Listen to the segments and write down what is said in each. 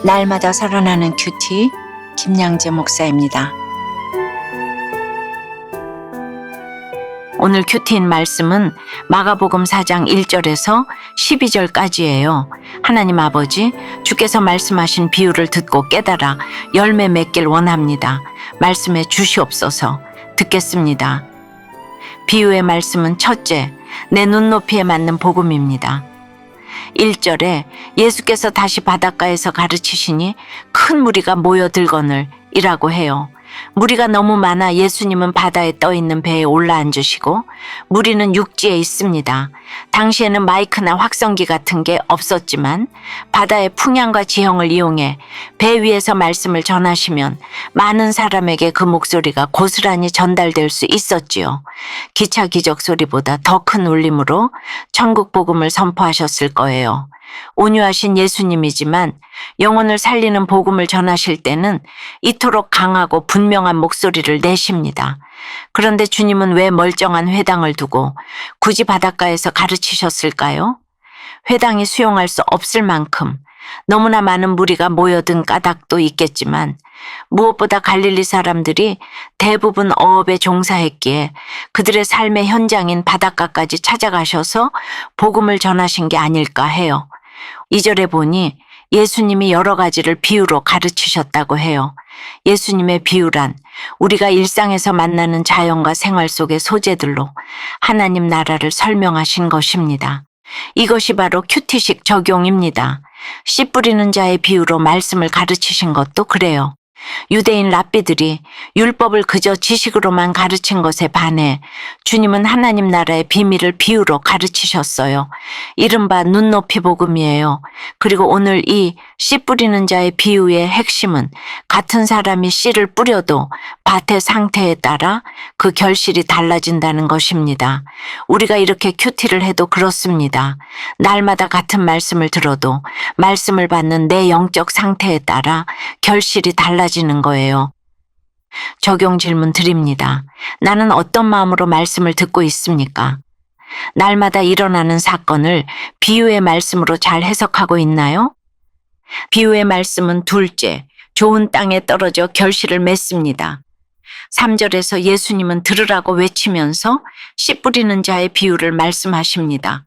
날마다 살아나는 큐티 김양재 목사입니다. 오늘 큐티인 말씀은 마가복음 4장 1절에서 12절까지예요. 하나님 아버지, 주께서 말씀하신 비유를 듣고 깨달아 열매 맺길 원합니다. 말씀해 주시옵소서. 듣겠습니다. 비유의 말씀은 첫째, 내 눈높이에 맞는 복음입니다. 1절에 예수께서 다시 바닷가에서 가르치시니 큰 무리가 모여들거늘 이라고 해요. 무리가 너무 많아 예수님은 바다에 떠 있는 배에 올라앉으시고 무리는 육지에 있습니다. 당시에는 마이크나 확성기 같은 게 없었지만 바다의 풍향과 지형을 이용해 배 위에서 말씀을 전하시면 많은 사람에게 그 목소리가 고스란히 전달될 수 있었지요. 기차 기적 소리보다 더 큰 울림으로 천국 복음을 선포하셨을 거예요. 온유하신 예수님이지만 영혼을 살리는 복음을 전하실 때는 이토록 강하고 분명한 목소리를 내십니다. 그런데 주님은 왜 멀쩡한 회당을 두고 굳이 바닷가에서 가르치셨을까요? 회당이 수용할 수 없을 만큼 너무나 많은 무리가 모여든 까닭도 있겠지만 무엇보다 갈릴리 사람들이 대부분 어업에 종사했기에 그들의 삶의 현장인 바닷가까지 찾아가셔서 복음을 전하신 게 아닐까 해요. 2절에 보니 예수님이 여러 가지를 비유로 가르치셨다고 해요. 예수님의 비유란 우리가 일상에서 만나는 자연과 생활 속의 소재들로 하나님 나라를 설명하신 것입니다. 이것이 바로 큐티식 적용입니다. 씨 뿌리는 자의 비유로 말씀을 가르치신 것도 그래요. 유대인 랍비들이 율법을 그저 지식으로만 가르친 것에 반해 주님은 하나님 나라의 비밀을 비유로 가르치셨어요. 이른바 눈높이 복음이에요. 그리고 오늘 이 씨 뿌리는 자의 비유의 핵심은 같은 사람이 씨를 뿌려도 밭의 상태에 따라 그 결실이 달라진다는 것입니다. 우리가 이렇게 큐티를 해도 그렇습니다. 날마다 같은 말씀을 들어도 말씀을 받는 내 영적 상태에 따라 결실이 달라지는 거예요. 적용 질문 드립니다. 나는 어떤 마음으로 말씀을 듣고 있습니까? 날마다 일어나는 사건을 비유의 말씀으로 잘 해석하고 있나요? 비유의 말씀은 둘째, 좋은 땅에 떨어져 결실을 맺습니다. 3절에서 예수님은 들으라고 외치면서 씨 뿌리는 자의 비유를 말씀하십니다.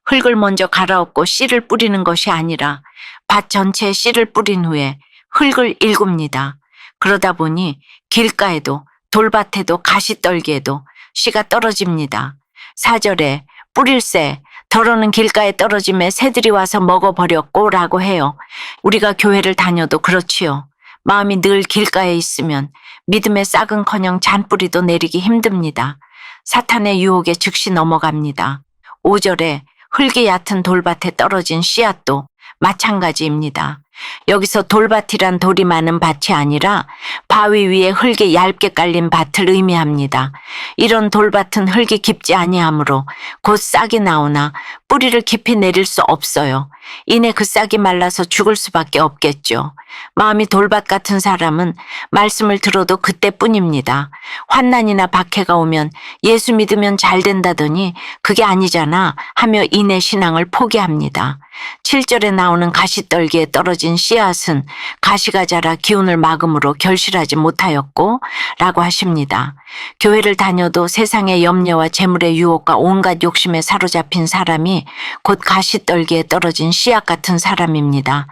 흙을 먼저 갈아엎고 씨를 뿌리는 것이 아니라 밭 전체에 씨를 뿌린 후에 흙을 일굽니다. 그러다 보니 길가에도 돌밭에도 가시떨기에도 씨가 떨어집니다. 4절에 뿌릴새 더러는 길가에 떨어짐에 새들이 와서 먹어버렸고 라고 해요. 우리가 교회를 다녀도 그렇지요. 마음이 늘 길가에 있으면 믿음의 싹은커녕 잔뿌리도 내리기 힘듭니다. 사탄의 유혹에 즉시 넘어갑니다. 5절에 흙이 얕은 돌밭에 떨어진 씨앗도 마찬가지입니다. 여기서 돌밭이란 돌이 많은 밭이 아니라 바위 위에 흙이 얇게 깔린 밭을 의미합니다. 이런 돌밭은 흙이 깊지 아니하므로 곧 싹이 나오나 뿌리를 깊이 내릴 수 없어요. 이내 그 싹이 말라서 죽을 수밖에 없겠죠. 마음이 돌밭 같은 사람은 말씀을 들어도 그때뿐입니다. 환난이나 박해가 오면 예수 믿으면 잘 된다더니 그게 아니잖아 하며 이내 신앙을 포기합니다. 7절에 나오는 가시떨기에 떨어진 씨앗은 가시가 자라 기운을 막음으로 결실하지 못하였고 라고 하십니다. 교회를 다녀도 세상의 염려와 재물의 유혹과 온갖 욕심에 사로잡힌 사람이 곧 가시떨기에 떨어진 씨앗 같은 사람입니다.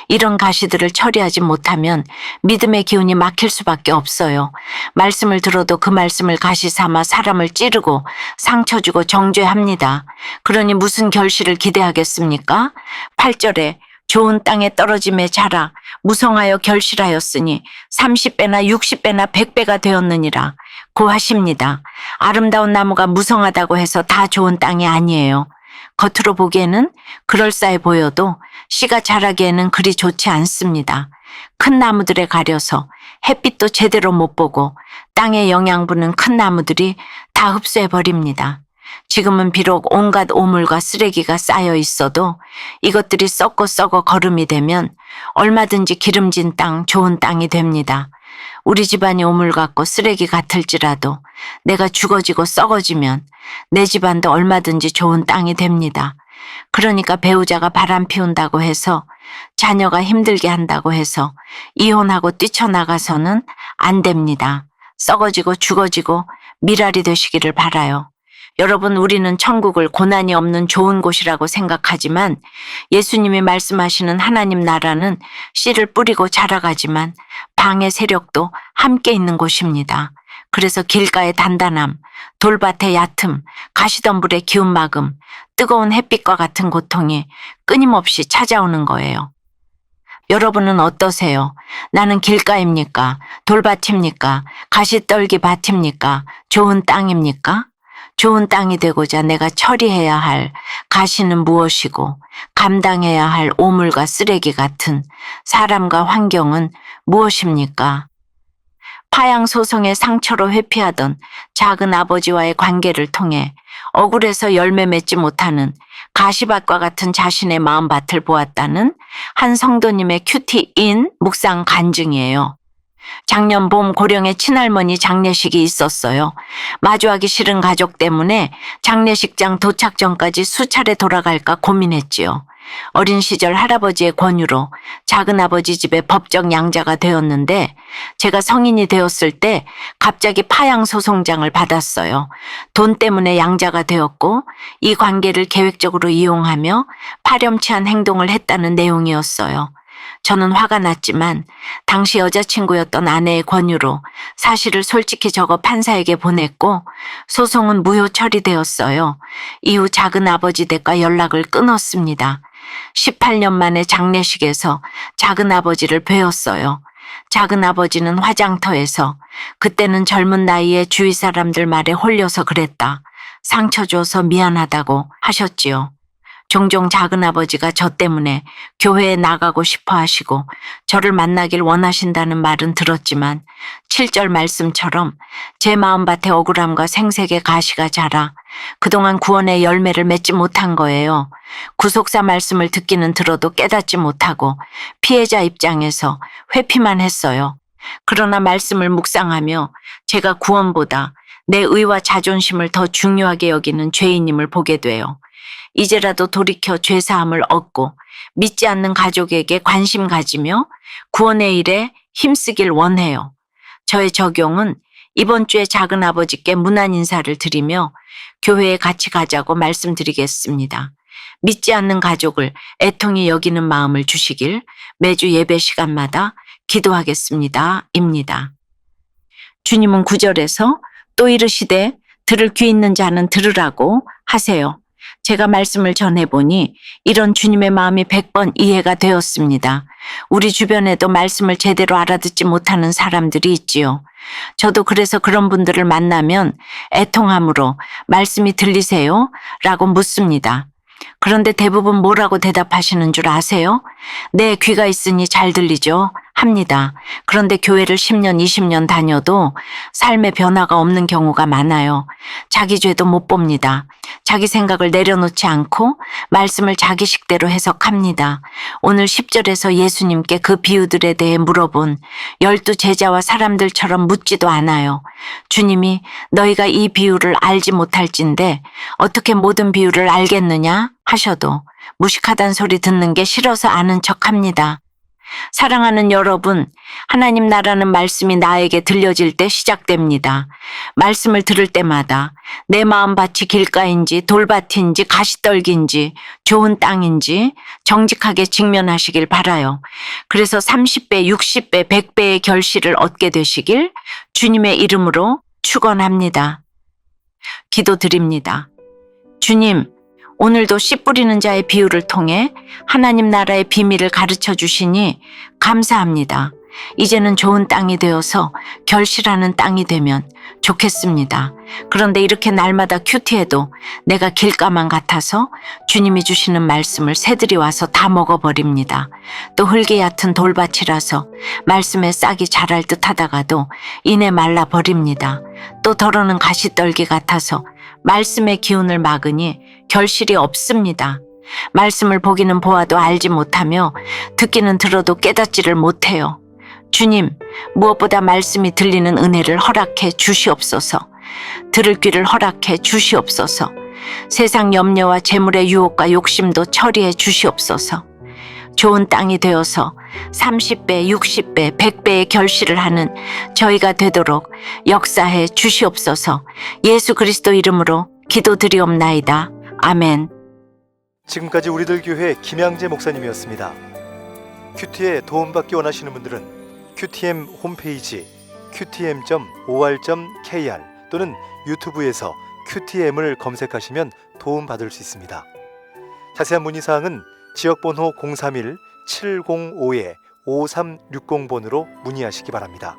이런 가시들을 처리하지 못하면 믿음의 기운이 막힐 수밖에 없어요. 말씀을 들어도 그 말씀을 가시 삼아 사람을 찌르고 상처 주고 정죄합니다. 그러니 무슨 결실을 기대하겠습니까? 8절에 좋은 땅에 떨어짐에 자라 무성하여 결실하였으니 30배나 60배나 100배가 되었느니라 고 하십니다. 아름다운 나무가 무성하다고 해서 다 좋은 땅이 아니에요. 겉으로 보기에는 그럴싸해 보여도 씨가 자라기에는 그리 좋지 않습니다. 큰 나무들에 가려서 햇빛도 제대로 못 보고 땅의 영양분은 큰 나무들이 다 흡수해버립니다. 지금은 비록 온갖 오물과 쓰레기가 쌓여 있어도 이것들이 썩고 썩어 거름이 되면 얼마든지 기름진 땅, 좋은 땅이 됩니다. 우리 집안이 오물 같고 쓰레기 같을지라도 내가 죽어지고 썩어지면 내 집안도 얼마든지 좋은 땅이 됩니다. 그러니까 배우자가 바람 피운다고 해서, 자녀가 힘들게 한다고 해서 이혼하고 뛰쳐나가서는 안 됩니다. 썩어지고 죽어지고 미랄이 되시기를 바라요. 여러분, 우리는 천국을 고난이 없는 좋은 곳이라고 생각하지만 예수님이 말씀하시는 하나님 나라는 씨를 뿌리고 자라가지만 방해 세력도 함께 있는 곳입니다. 그래서 길가의 단단함, 돌밭의 얕음, 가시덤불의 기운막음, 뜨거운 햇빛과 같은 고통이 끊임없이 찾아오는 거예요. 여러분은 어떠세요? 나는 길가입니까? 돌밭입니까? 가시떨기 밭입니까? 좋은 땅입니까? 좋은 땅이 되고자 내가 처리해야 할 가시는 무엇이고 감당해야 할 오물과 쓰레기 같은 사람과 환경은 무엇입니까? 파양 소송의 상처로 회피하던 작은 아버지와의 관계를 통해 억울해서 열매 맺지 못하는 가시밭과 같은 자신의 마음밭을 보았다는 한 성도님의 큐티인 묵상 간증이에요. 작년 봄 고령의 친할머니 장례식이 있었어요. 마주하기 싫은 가족 때문에 장례식장 도착 전까지 수차례 돌아갈까 고민했지요. 어린 시절 할아버지의 권유로 작은아버지 집에 법정 양자가 되었는데 제가 성인이 되었을 때 갑자기 파양소송장을 받았어요. 돈 때문에 양자가 되었고 이 관계를 계획적으로 이용하며 파렴치한 행동을 했다는 내용이었어요. 저는 화가 났지만 당시 여자친구였던 아내의 권유로 사실을 솔직히 적어 판사에게 보냈고 소송은 무효 처리되었어요. 이후 작은아버지 댁과 연락을 끊었습니다. 18년 만에 장례식에서 작은아버지를 뵈었어요. 작은아버지는 화장터에서 그때는 젊은 나이에 주위 사람들 말에 홀려서 그랬다. 상처 줘서 미안하다고 하셨지요. 종종 작은아버지가 저 때문에 교회에 나가고 싶어 하시고 저를 만나길 원하신다는 말은 들었지만 7절 말씀처럼 제 마음밭에 억울함과 생색의 가시가 자라 그동안 구원의 열매를 맺지 못한 거예요. 구속사 말씀을 듣기는 들어도 깨닫지 못하고 피해자 입장에서 회피만 했어요. 그러나 말씀을 묵상하며 제가 구원보다 내 의와 자존심을 더 중요하게 여기는 죄인임을 보게 돼요. 이제라도 돌이켜 죄사함을 얻고 믿지 않는 가족에게 관심 가지며 구원의 일에 힘쓰길 원해요. 저의 적용은 이번 주에 작은아버지께 문안 인사를 드리며 교회에 같이 가자고 말씀드리겠습니다. 믿지 않는 가족을 애통히 여기는 마음을 주시길 매주 예배 시간마다 기도하겠습니다. 입니다. 주님은 9절에서 또 이르시되 들을 귀 있는 자는 들으라고 하세요. 제가 말씀을 전해보니 이런 주님의 마음이 100번 이해가 되었습니다. 우리 주변에도 말씀을 제대로 알아듣지 못하는 사람들이 있지요. 저도 그래서 그런 분들을 만나면 애통함으로 말씀이 들리세요? 라고 묻습니다. 그런데 대부분 뭐라고 대답하시는 줄 아세요? 네, 귀가 있으니 잘 들리죠? 합니다. 그런데 교회를 10년, 20년 다녀도 삶의 변화가 없는 경우가 많아요. 자기 죄도 못 봅니다. 자기 생각을 내려놓지 않고 말씀을 자기 식대로 해석합니다. 오늘 10절에서 예수님께 그 비유들에 대해 물어본 12 제자와 사람들처럼 묻지도 않아요. 주님이 너희가 이 비유를 알지 못할진데 어떻게 모든 비유를 알겠느냐 하셔도 무식하단 소리 듣는 게 싫어서 아는 척합니다. 사랑하는 여러분, 하나님 나라는 말씀이 나에게 들려질 때 시작됩니다. 말씀을 들을 때마다 내 마음밭이 길가인지 돌밭인지 가시떨기인지 좋은 땅인지 정직하게 직면하시길 바라요. 그래서 30배, 60배, 100배의 결실을 얻게 되시길 주님의 이름으로 축원합니다. 기도드립니다. 주님, 오늘도 씨 뿌리는 자의 비유를 통해 하나님 나라의 비밀을 가르쳐 주시니 감사합니다. 이제는 좋은 땅이 되어서 결실하는 땅이 되면 좋겠습니다. 그런데 이렇게 날마다 큐티해도 내가 길가만 같아서 주님이 주시는 말씀을 새들이 와서 다 먹어버립니다. 또 흙이 얕은 돌밭이라서 말씀에 싹이 자랄 듯 하다가도 이내 말라버립니다. 또 더러는 가시떨기 같아서 말씀의 기운을 막으니 결실이 없습니다. 말씀을 보기는 보아도 알지 못하며 듣기는 들어도 깨닫지를 못해요. 주님, 무엇보다 말씀이 들리는 은혜를 허락해 주시옵소서. 들을 귀를 허락해 주시옵소서. 세상 염려와 재물의 유혹과 욕심도 처리해 주시옵소서. 좋은 땅이 되어서 30배, 60배, 100배의 결실을 하는 저희가 되도록 역사해 주시옵소서. 예수 그리스도 이름으로 기도드리옵나이다. 아멘. 지금까지 우리들 교회 김양재 목사님이었습니다. 큐티에 도움받기 원하시는 분들은 QTM 홈페이지 qtm.or.kr 또는 유튜브에서 QTM을 검색하시면 도움받을 수 있습니다. 자세한 문의사항은 지역번호 031-705-5360번으로 문의하시기 바랍니다.